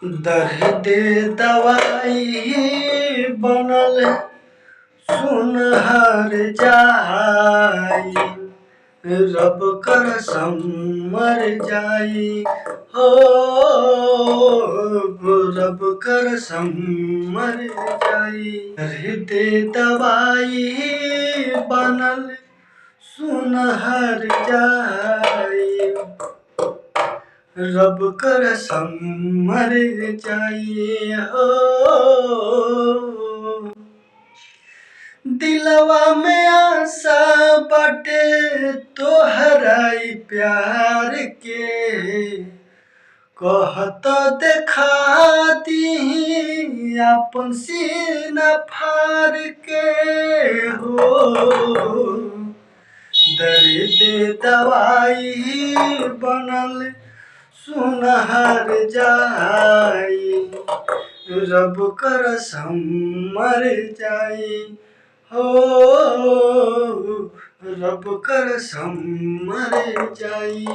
दर्द दवाई बनल सुन हर जाई, रब कसम मर जाई हो, रब कसम मर जाई। दर्द दवाई बनल सुन हर जाई, रब कसम मर जाई हो। दिलवा में आशा बाटे तोहराई प्यार के, कहत देखा दी अपन सीना फाड़ के हो। दर्द दवाई बनल सुन हर जाई, रब कसम मर जाई हो, रब कसम मर जाई।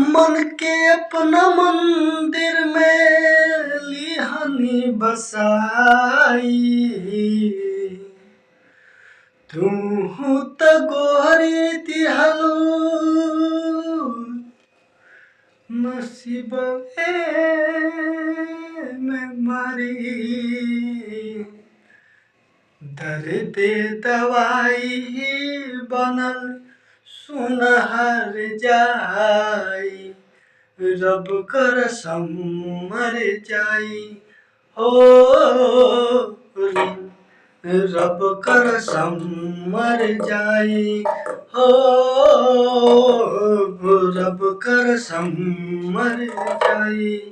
मन के अपना मंदिर में लिहनी बसाई, तू त गोरी दिहलू नसीब में मारी। दर्द दवाई बनल सुन हर जाई, रब कसम मर जाई हो, रब कसम मर जाई हो, रब कसम मर जाई।